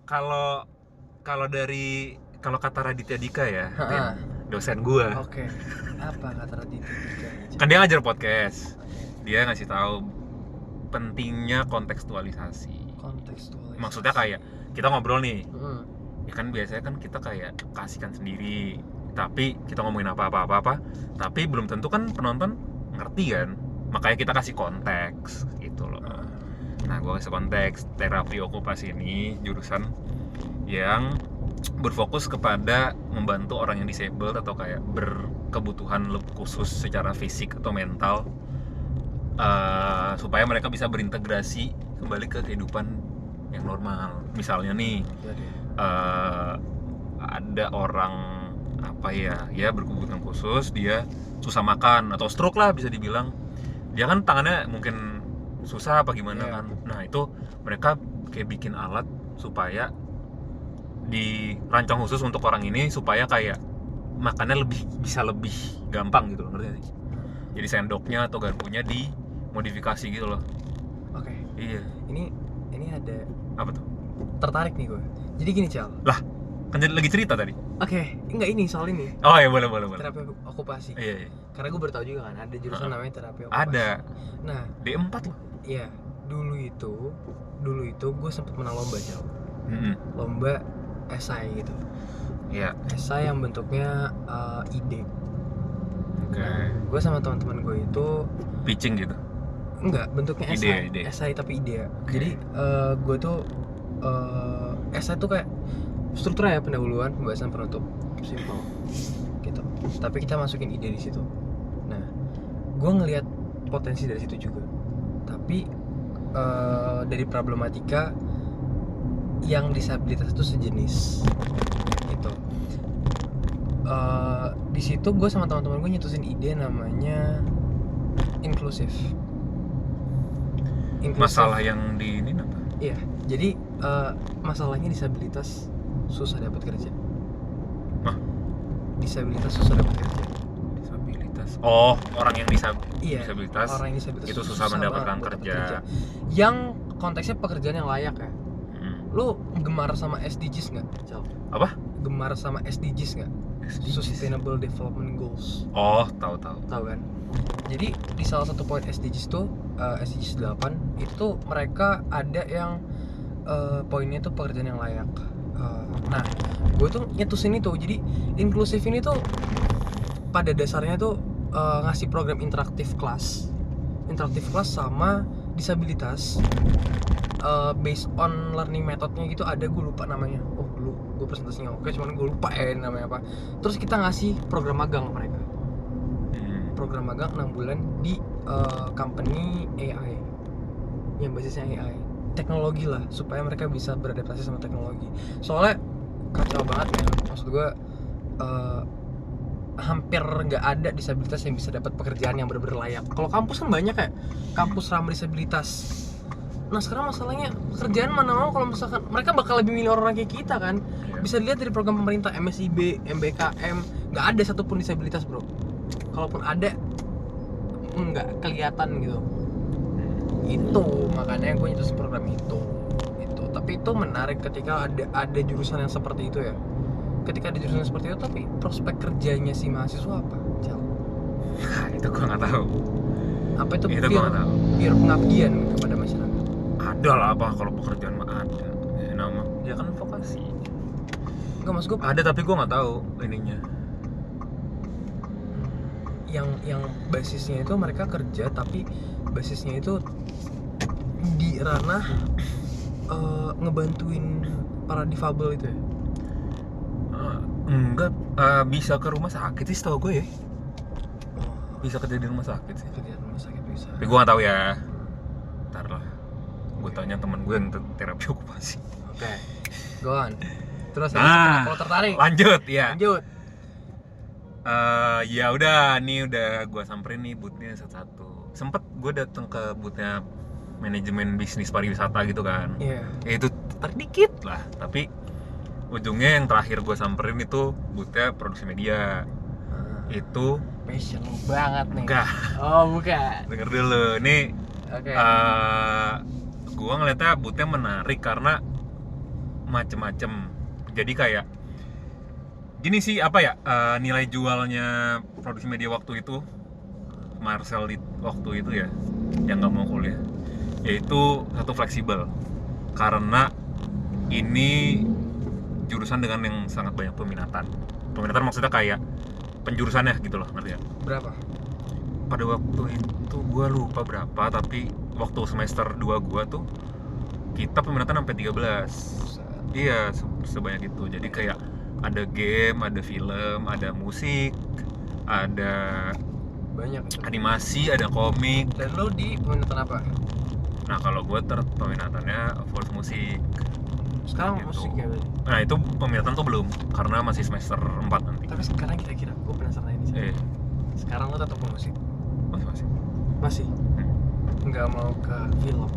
Kalau kata Raditya Dika ya, dosen gue. Oke. Apa kata Raditya Dika? Kan dia ngajar podcast. Dia ngasih tahu pentingnya kontekstualisasi. Kontekstualisasi. Maksudnya kayak kita ngobrol nih, Hmm. ya kan biasanya kan kita kayak kasihkan sendiri, tapi kita ngomongin apa, tapi belum tentu kan penonton ngerti kan, makanya kita kasih konteks gitu loh. Nah, gue kasih konteks, terapi okupasi ini jurusan yang berfokus kepada membantu orang yang disabled atau kayak berkebutuhan khusus secara fisik atau mental, supaya mereka bisa berintegrasi kembali ke kehidupan yang normal. Misalnya nih, ada orang apa ya berkebutuhan khusus, dia susah makan atau stroke lah bisa dibilang, dia kan tangannya mungkin susah apa gimana kan. Nah, itu mereka kayak bikin alat supaya dirancang khusus untuk orang ini supaya kayak makannya bisa lebih gampang gitu loh, ngerti gak sih? Jadi sendoknya atau garpunya dimodifikasi gitu loh. Oke. Iya. Ini ada Apa tuh? tertarik nih gue. Jadi gini, Cal. Lah, kan lagi cerita tadi. Oke, enggak ini soal ini. Oh ya, boleh. Terapi okupasi. Iya. Karena gue baru tahu juga kan ada jurusan namanya terapi okupasi. Ada. Nah, D4 loh. iya, dulu itu gue sempet menang lomba, Cal. Lomba esai gitu. Iya. Esai yang bentuknya ide. Oke. Gue sama teman-teman gue itu Pitching gitu. enggak, bentuknya esai. Ide. Esai tapi ide. Oke. Jadi gue tuh esai tuh kayak strukturnya ya pendahuluan, pembahasan, penutup, simpel gitu. Tapi kita masukin ide di situ. Nah, gue ngelihat potensi dari situ juga. Tapi dari problematika yang disabilitas itu sejenis gitu. Di situ gue sama teman-teman gue nyetusin ide namanya inklusif. Masalah yang di ini apa? Iya, jadi masalahnya disabilitas susah dapat kerja. Hah? Disabilitas susah dapat kerja. Disabilitas. Oh, orang yang Iya, disabilitas. orang yang disabilitas itu susah mendapatkan banget buat kerja. dapat Yang konteksnya pekerjaan yang layak ya. Lu gemar sama SDGs nggak, Cal? Apa? Gemar sama SDGs nggak? Sustainable Development Goals. Oh, tahu. Tahu kan? Jadi di salah satu poin SDGs tuh SDGs 8 itu tuh mereka ada yang poinnya tuh pekerjaan yang layak. Nah, gue tuh nyetusin itu. Jadi inklusif ini tuh pada dasarnya tuh ngasih program interaktif kelas sama disabilitas, based on learning methodnya gitu. Ada, gue lupa namanya. Oh, dulu gue presentasinya oke, cuman gue lupa namanya apa. Terus kita ngasih program magang ke mereka. Program magang 6 bulan di company AI yang basisnya AI, teknologi lah, supaya mereka bisa beradaptasi sama teknologi. Soalnya kacau banget ya, maksud gue hampir nggak ada disabilitas yang bisa dapat pekerjaan yang benar-benar layak. Kalau kampus kan banyak ya, kampus ramah disabilitas. Nah, sekarang masalahnya pekerjaan mana mau kalau misalkan mereka bakal lebih milih orang kayak kita kan. Bisa dilihat dari program pemerintah MSIB, MBKM, nggak ada satupun disabilitas, bro. Kalaupun ada, nggak kelihatan gitu. Itu makanya gue nyetusin program itu. Tapi itu menarik ketika ada jurusan yang seperti itu ya. Ketika ada jurusan seperti itu, tapi prospek kerjanya si mahasiswa apa, Cal? Itu gue nggak tahu. Apa itu? Itu gue nggak tahu. Biar pengabdian kepada masyarakat. Ada lah, apa kalau pekerjaan mah ada. Ya, nama dia kan vokasi. Enggak, mas gue ada, tapi gue nggak tahu ininya. Yang basisnya itu mereka kerja, tapi basisnya itu di ranah ngebantuin para difabel itu ya. Enggak, bisa ke rumah sakit sih setahu gue ya. Bisa kerja di rumah sakit sih. Kerja di rumah sakit bisa. Tapi gue nggak tahu ya. Ntar lah, gue tanya temen gue yang terapi okupasi. Oke, go on. Terus Nah, kalau tertarik lanjut ya. lanjut. Ya udah, nih udah gue samperin nih boothnya satu-satu. Sempet gue datang ke boothnya manajemen bisnis pariwisata gitu kan. Iya. Ya itu tertarik dikit lah, tapi ujungnya yang terakhir gue samperin itu boothnya produksi media. Itu Passion banget nih. enggak. Oh, bukan. Denger dulu nih. Oke. Gue ngeliatnya boothnya menarik karena macem-macem. Jadi kayak gini sih, apa ya, nilai jualnya produksi media waktu itu, Marcel waktu itu ya, yang nggak mau kuliah, yaitu satu, fleksibel. Karena ini jurusan dengan yang sangat banyak peminatan maksudnya kayak penjurusannya gitu loh, ngerti ya? Berapa? Pada waktu itu gue lupa berapa, tapi waktu semester 2 gue tuh kita peminatan sampai 13. Iya, sebanyak itu. Jadi kayak ada game, ada film, ada musik, ada Banyak itu. animasi, ada komik. Dan lo di peminatan apa? Nah kalau gue peminatannya voice musik. Sekarang Gitu. musik ya berarti? Nah itu peminatan tuh belum, karena masih semester 4 nanti. Tapi sekarang kira-kira, gue penasaran ini sih. Sekarang lo tetap ke musik? Masih. Masih? Nggak mau ke film?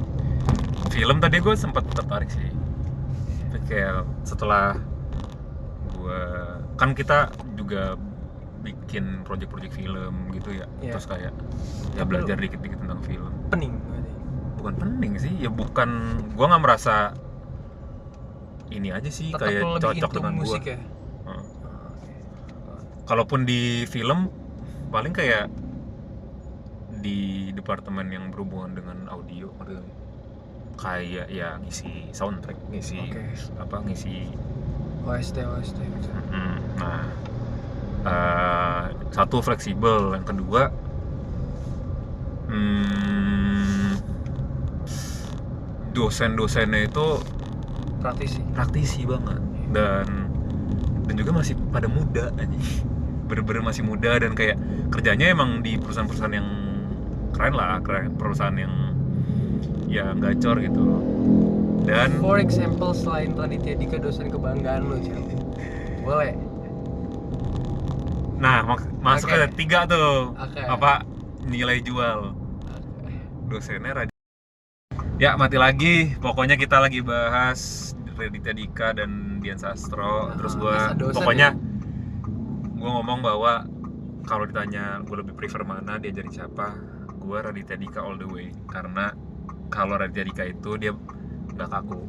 Film tadi gue sempat tertarik sih. Tapi kayak setelah gue, kan kita juga bikin project-project film gitu ya. Iya. Terus kayak ya Tapi belajar dikit-dikit tentang film. Pening berarti? Bukan pening sih, ya bukan, gue nggak merasa ini aja sih Tetap kayak lo lebih cocok into dengan gue. musik ya? Kalaupun di film paling kayak di departemen yang berhubungan dengan audio, kayak ya ngisi soundtrack, ngisi ngisi OST. Nah, satu fleksibel, yang kedua dosen-dosennya itu praktisi banget, dan juga masih pada muda aja, bener-bener masih muda, dan kayak kerjanya emang di perusahaan-perusahaan yang keren, perusahaan yang ya gacor gitu. Dan for example, selain Raditya Dika dosen kebanggaan lo, Cel, boleh? Nah, masuk ke 3 tuh. Apa nilai jual dosennya ya mati lagi. Pokoknya kita lagi bahas Raditya Dika dan Dian Sastro. Terus gue pokoknya gue ngomong bahwa kalau ditanya gue lebih prefer mana, diajarin siapa, gue Raditya Dika all the way. Karena kalau Raditya Dika itu dia nggak kaku,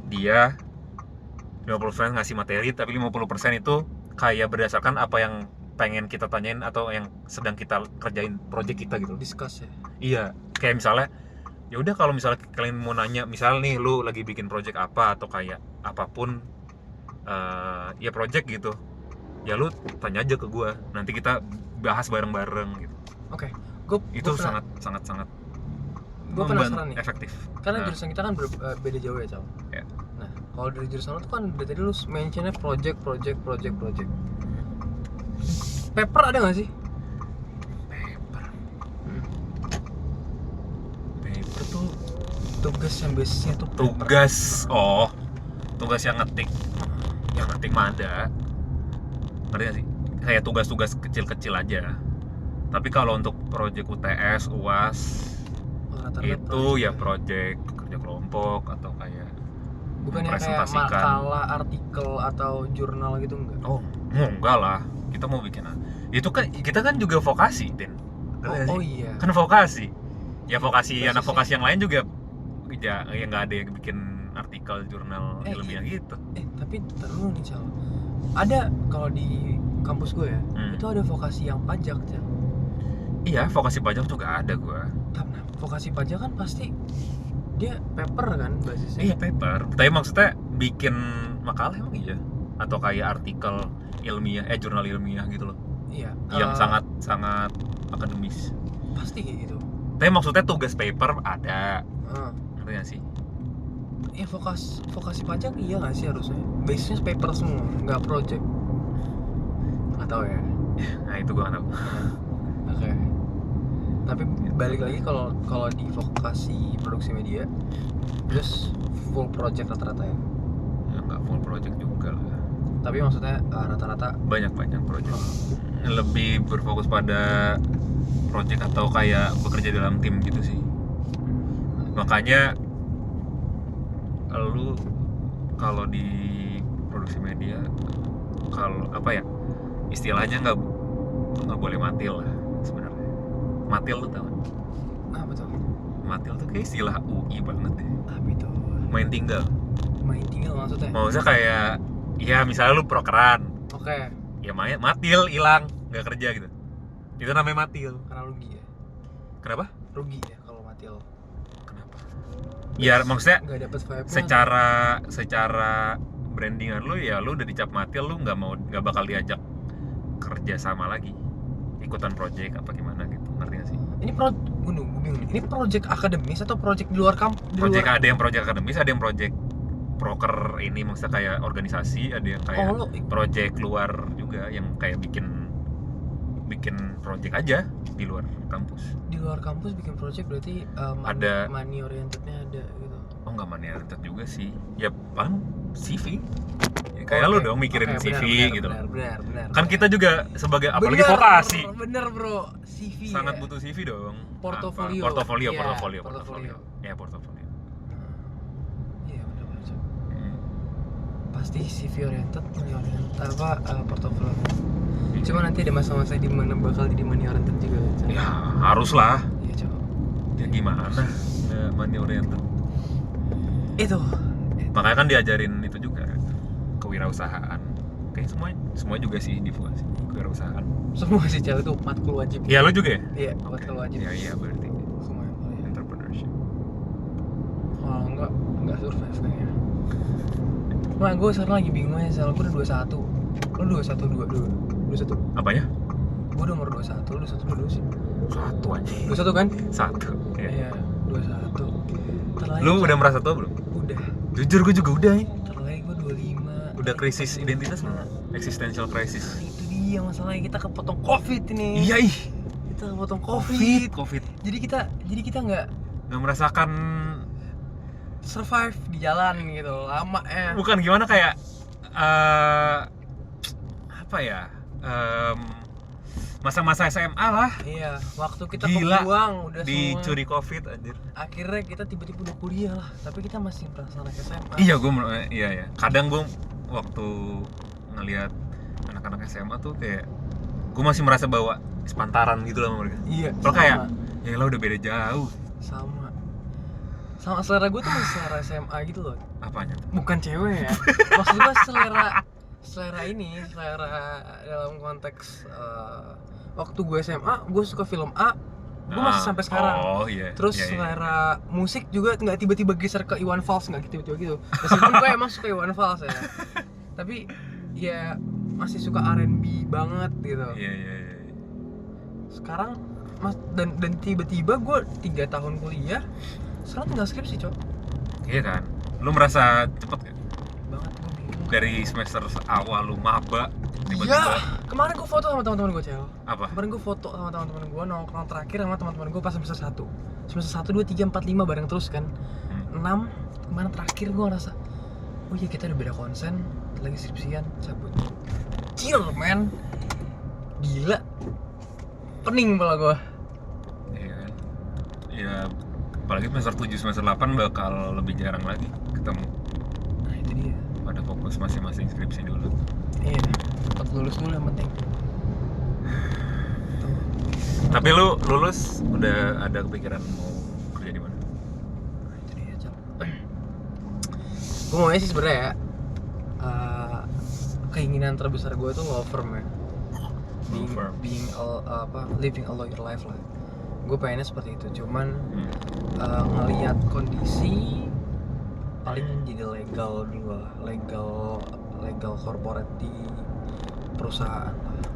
dia 50% ngasih materi, tapi 50% itu kayak berdasarkan apa yang pengen kita tanyain atau yang sedang kita kerjain project kita gitu. Discuss ya? Iya, kayak misalnya ya udah, kalau misalnya kalian mau nanya, misal nih lu lagi bikin project apa atau kayak apapun ya project gitu, ya lu tanya aja ke gua, nanti kita bahas bareng-bareng gitu. Oke. Itu sangat gue penasaran nih, efektif karena jurusan kita kan beda jauh ya, Cal. Ya. Nah, kalau dari jurusan lo tuh kan dari tadi lu mentionnya project. Paper ada nggak sih? Paper tuh tugas yang biasanya tuh tugas yang ngetik mah ada, ngerti gak sih? Kayak tugas-tugas kecil-kecil aja. Tapi kalau untuk project UTS, UAS itu ya project kerja kelompok atau kayak bukan yang kayak makalah, artikel atau jurnal gitu, enggak? Enggak lah, kita mau bikin itu kan, kita kan juga vokasi, Den. Iya, kan vokasi ya, anak vokasi yang lain juga ya nggak ada yang bikin artikel jurnal ilmiah gitu. Tapi terus nih, Cal, ada kalau di kampus gue ya, itu ada vokasi yang pajak, Cal. Iya, vokasi pajak juga ada gue. Nah, vokasi pajak kan pasti dia paper kan basisnya? Iya, paper. Tapi maksudnya bikin makalah emang iya? Atau kayak artikel ilmiah, jurnal ilmiah gitu loh? Iya. Yang sangat akademis. Pasti kayak gitu. Tapi maksudnya tugas paper ada. Ngerti gak sih? Ya vokasi pajak iya nggak sih harusnya? Basisnya paper semua, nggak project. Nggak tahu ya. Nah itu gue nggak tahu. Oke. Tapi balik lagi kalau di vokasi produksi media, terus full project rata-rata ya? Ya nggak full project juga lah. Tapi maksudnya rata-rata banyak project. Lebih berfokus pada project atau kayak bekerja dalam tim gitu sih. Makanya lu kalau di produksi media, kalau apa ya istilahnya, nggak boleh matil lah sebenarnya. Matil tuh tau? Apa tuh? Matil tuh kayak istilah UI banget deh. Apa itu? Main tinggal maksudnya? Maksudnya kayak ya misalnya lu prokeran. Oke. Ya matil, hilang, nggak kerja gitu. Itu namanya matil. Karena rugi ya? Kenapa? Rugi ya kalau matil. Kenapa? Ya maksudnya nggak dapet vibe secara brandingan lu ya lu udah dicap mati, lu nggak bakal diajak kerja sama lagi, ikutan project apa gimana gitu, ngerti gak sih? Ini gue bingung nih. Ini project akademis atau project di luar kampus? Ada yang project akademis, ada yang project proker ini, maksudnya kayak organisasi, ada yang kayak project luar juga yang kayak bikin project aja di luar kampus. Di luar kampus bikin project berarti ada money orientednya ada gitu. Oh nggak money oriented juga sih, ya paling CV ya, kayak lu dong mikirin CV gitu. Benar. Kan kita juga sebagai apalagi vokasi. Bener bro, CV sangat ya. butuh CV dong. Portofolio. Ya portofolio. Iya benar. Pasti CV oriented, money oriented portofolio. Cuma nanti ada masa-masa di mana bakal jadi money oriented juga. Ya harus lah. Iya coba. Ya gimana? Money oriented. Itu. Makanya kan diajarin itu juga, kewirausahaan. Kayak semua juga sih di vokasi kewirausahaan. Semua sih cewek itu matkul wajib. Iya lo juga ya? Iya, matkul wajib. Iya berarti. Semua yang boleh. Entrepreneurship. Kalau enggak survive kayaknya. Nah, gue sekarang lagi bingung aja, soalnya gue udah 21. Lu 21. Apanya? Gue udah umur 21, lu 21 sih. 1 aja. 21 kan? 1. Iya, 21. Lu udah merasa tua belum? Udah. Jujur gue juga udah ya. Terlebih gue 25. Udah krisis identitas belum? Existential crisis. Nah, itu dia masalahnya, kita kepotong Covid ini. Iya ih. Kita kepotong Covid. Jadi kita nggak merasakan survive di jalan gitu lama ya. Bukan gimana kayak apa ya? Masa-masa SMA lah. Iya, waktu kita gila, kebuang udah dicuri semua. Covid anjir. Akhirnya kita tiba-tiba udah kuliah lah, tapi kita masih merasa anak SMA. Iya ya. Kadang gue waktu ngelihat anak-anak SMA tuh kayak gue masih merasa bahwa sepantaran gitu lah sama mereka. Iya. Kalau kayak ya lah udah beda jauh. Sama selera gue tuh masih selera SMA gitu loh. Apanya? Bukan cewek ya. Maksud gue selera dalam konteks waktu gue SMA gue suka film A, gue masih sampai sekarang. Iya. Terus selera musik juga nggak tiba-tiba geser ke Iwan Fals, nggak tiba-tiba gitu. Meskipun gue emang suka Iwan Fals ya, tapi ya masih suka R&B banget gitu. Iya. Sekarang dan tiba-tiba gue 3 tahun kuliah, sekarang tinggal skripsi cok. Iya kan? Lu merasa cepet gak? Banget, gue bingung. Dari semester awal lu maba tiba-tiba. Iya, kemarin gue foto sama teman-teman gue cel. Apa? Kemarin gue foto sama teman-teman gue, nongkrong terakhir sama teman-teman gue pas semester 1. Semester 1, 2, 3, 4, 5 bareng terus kan. 6, kemarin terakhir gue ngerasa, oh iya kita udah beda konsen, lagi skripsian, cabut. Chill man. Gila. Pening kepala gue. Iya kan? Ya apalagi semester 7, semester 8 bakal lebih jarang lagi ketemu. Nah itu dia. Pada fokus masing-masing skripsi dulu. Iya, cepat lulus dulu yang penting. Tapi lu lulus udah ada kepikiran mau kerja di mana? Nah itu dia cok. Gue maunya sih sebenarnya ya, keinginan terbesar gue tuh law firm ya. Living a lawyer life lah. Gue pengennya seperti itu, cuman ngelihat kondisi paling jadi legal dulu lah, legal corporate di perusahaan lah.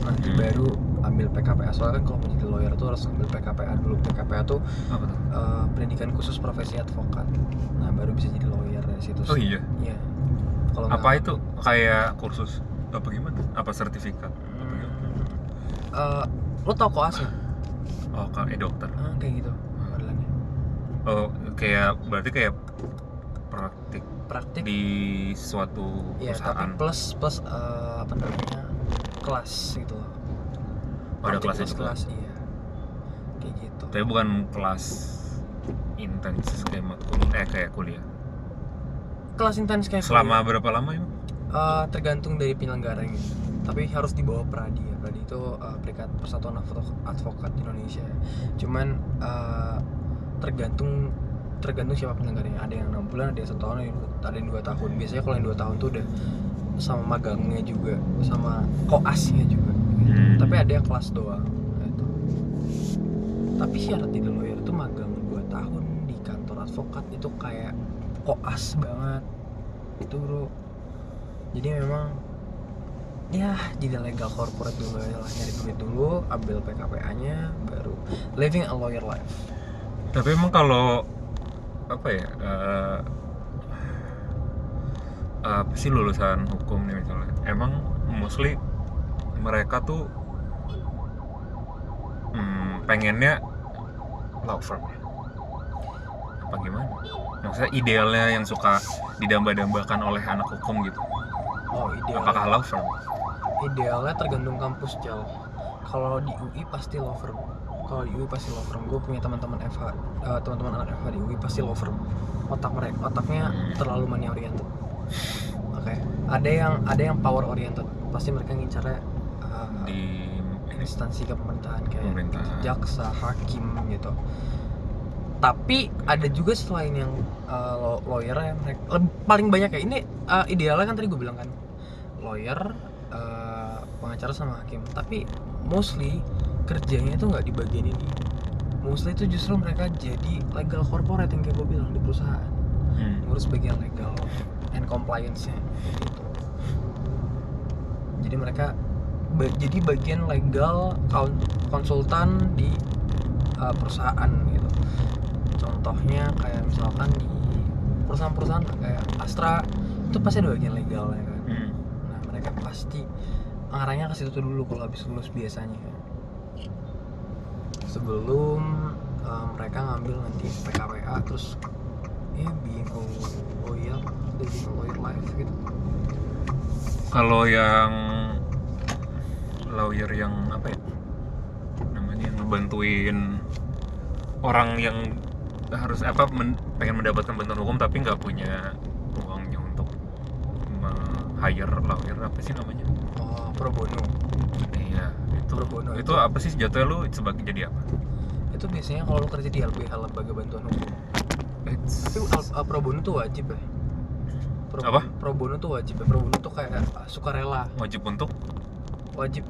Nanti baru ambil PKPA, soalnya kan kalau mau jadi lawyer tuh harus ambil PKPA dulu. PKPA tuh apa tuh? Pendidikan khusus profesi advokat. Nah baru bisa jadi lawyer dari situ. Oh iya? Iya. Kalau apa itu kayak kursus apa gimana? Apa sertifikat? Lo tau koas ya? Oh kayak dokter. Kayak gitu modelannya. Oh kayak berarti kayak praktik di suatu perusahaan. Tapi plus apa namanya, kelas gitu loh. Ada kelasnya juga. Kelas iya. Kayak gitu. Tapi bukan kelas intens kayak kuliah. Kelas intens kayak selama kuliah. Berapa lama emang? Tergantung dari penyelenggaranya. Tapi harus di bawah Pradi ya. Pradi itu Perikat Persatuan Advokat Indonesia. Cuman tergantung siapa penyelenggaranya. Ada yang 6 bulan, ada yang 1 tahun, ada yang 2 tahun. Biasanya kalau yang 2 tahun tuh udah sama magangnya juga, sama koasnya juga. Tapi ada yang kelas doang gitu. Tapi syarat jadi lawyer itu magang 2 tahun di kantor advokat itu kayak koas banget itu bro. Jadi memang ya jadi legal corporate dulu ya lah, nyari duit dulu, ambil PKPA-nya, baru living a lawyer life. Tapi emang kalau apa ya, apa sih lulusan hukum nih misalnya, emang mostly mereka tuh pengennya law firm apa gimana? Maksudnya idealnya yang suka didamba-dambakan oleh anak hukum gitu. Oh ideal. Apakah law firm? Idealnya tergantung kampus Jal. Kalau di UI pasti law firm. Kalau di UI pasti law firm. Gue punya teman-teman FH, teman-teman anak FH di UI pasti law firm. Otaknya terlalu money oriented. Oke. Ada yang power oriented. Pasti mereka ngincarnya Di instansi kepemerintahan kayak pemerintahan. jaksa, hakim gitu. Tapi ada juga selain yang lawyer yang paling banyak ya ini idealnya kan tadi gue bilang kan lawyer, pengacara sama hakim. Tapi mostly kerjanya itu nggak di bagian ini. Mostly itu justru mereka jadi legal corporate yang kayak gue bilang di perusahaan, ngurus bagian legal and compliance-nya gitu. Jadi mereka jadi bagian legal konsultan di perusahaan gitu. Contohnya kayak misalkan di perusahaan-perusahaan kayak Astra itu pasti ada bagian legal ya kan. Nah mereka pasti arahnya ke situ dulu kalau habis lulus biasanya sebelum mereka ngambil nanti PKWA terus ya being lawyer, living a lawyer life gitu. Kalau yang lawyer yang apa ya namanya, ngebantuin orang yang harus pengen mendapatkan bantuan hukum tapi nggak punya uangnya untuk hire lawyer, apa sih namanya? Oh, pro bono. Iya, itu Pro bono itu apa sih jatuhnya, lu sebagai jadi apa? Itu biasanya kalau lu kerja di LBH, lembaga bantuan hukum. Tapi pro bono tuh wajib ya. Apa? Pro bono tuh wajib ya. Pro bono tuh kayak sukarela. Wajib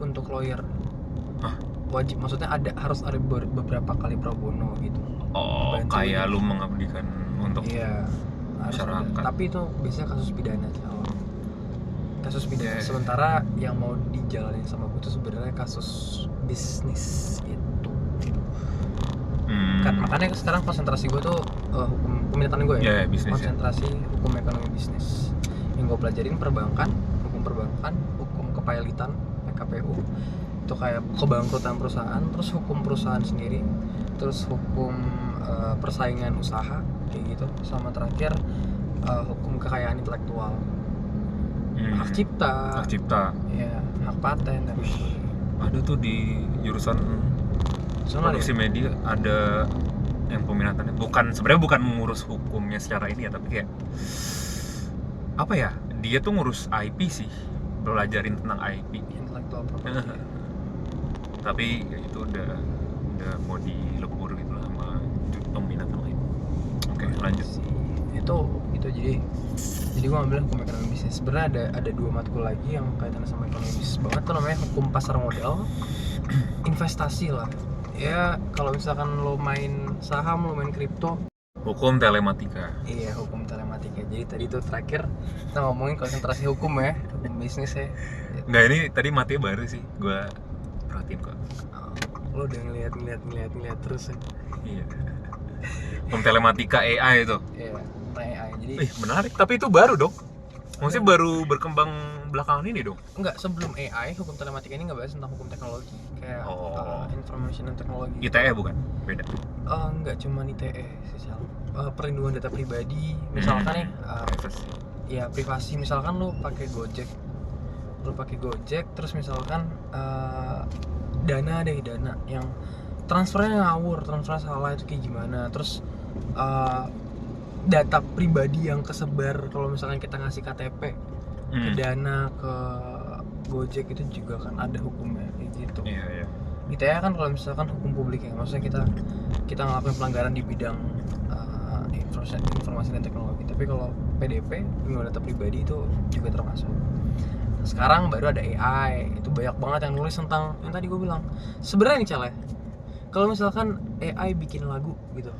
untuk lawyer. Hah? Wajib, maksudnya harus ada beberapa kali pro bono gitu. Oh, Bantuin. kayak lu mengabdikan untuk Iya, harus masyarakat. ada. Tapi itu biasanya kasus pidana kalau kasus pidana. Yeah. Sementara yang mau dijalanin sama gue tuh sebenarnya kasus bisnis itu. Kan makanya sekarang konsentrasi gue tuh hukum peminatan gue ya. Bisnis Konsentrasi hukum ekonomi bisnis. Yang gue pelajarin perbankan, hukum kepailitan, PKPU. Itu kayak kebangkrutan perusahaan, terus hukum perusahaan sendiri, terus hukum persaingan usaha kayak gitu, sama terakhir hukum kekayaan intelektual, hak cipta, ya hak paten dan ada tuh di jurusan produksi media ada yang peminatannya sebenarnya bukan mengurus hukumnya secara ini ya, tapi kayak apa ya, dia tuh ngurus IP sih, belajarin tentang IP, intellectual property. Tapi ya itu udah mau dilebur gitu lah sama peminatan lain. Oke, lanjut. Itu jadi gue ngambil hukum ekonomi bisnis. Sebenarnya ada dua matkul lagi yang kaitannya sama ekonomi bisnis banget tuh, namanya hukum pasar modal, investasi lah. Ya kalau misalkan lo main saham, lo main kripto, hukum telematika. Iya, hukum telematika. Jadi tadi tuh terakhir kita ngomongin konsentrasi hukum ya, hukum bisnis ya. Enggak, ini tadi matanya baru sih, gue perhatiin kok. Lo udah ngeliat terus ya. Iya. Hukum telematika AI itu. Iya, AI. Jadi Menarik, tapi itu baru dong. Maksudnya baru berkembang belakangan ini dong. enggak, sebelum AI, hukum telematika ini nggak bahas tentang hukum teknologi. Kayak information and technology. ITE bukan? Beda. Enggak cuma ITE sih, perlindungan data pribadi. Misalkan nih, ya privasi. Misalkan lo pakai Gojek, terus misalkan dana yang transfernya ngawur, transfernya salah, itu kayak gimana. Terus data pribadi yang kesebar kalau misalkan kita ngasih KTP ke dana ke Gojek, itu juga kan ada hukumnya kayak gitu. Iya. ITE kan kalau misalkan hukum publik ya, maksudnya kita ngelakuin pelanggaran di bidang informasi dan teknologi. Tapi kalau PDP, perlindungan data pribadi, itu juga termasuk. Sekarang baru ada AI, itu banyak banget yang nulis tentang yang tadi gue bilang. Sebenarnya nih Cale, kalau misalkan AI bikin lagu gitu,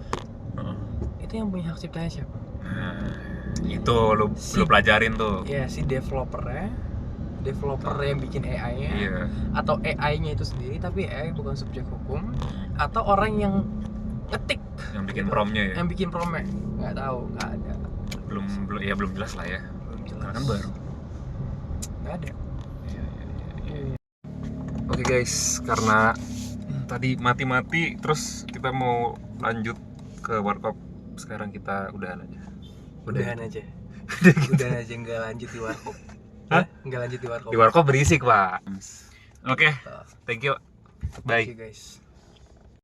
itu yang punya hak ciptanya siapa? Nah, itu lu pelajarin tuh. Iya, si developer yang bikin AI-nya, Iya. atau AI-nya itu sendiri tapi AI bukan subjek hukum, atau orang yang ngetik Yang bikin gitu. promnya ya. Yang bikin promnya nggak tahu, nggak ada. Belum jelas lah ya. Belum jelas. Karena kan baru. Nggak ada. Oke guys, karena tadi mati-mati terus kita mau lanjut ke warkop. Sekarang kita udahan aja. Udahan aja nggak lanjut di warkop. Hah? Nggak lanjut di warkop. Di warkop berisik, Pak. Oke, thank you. Bye. Thank you guys.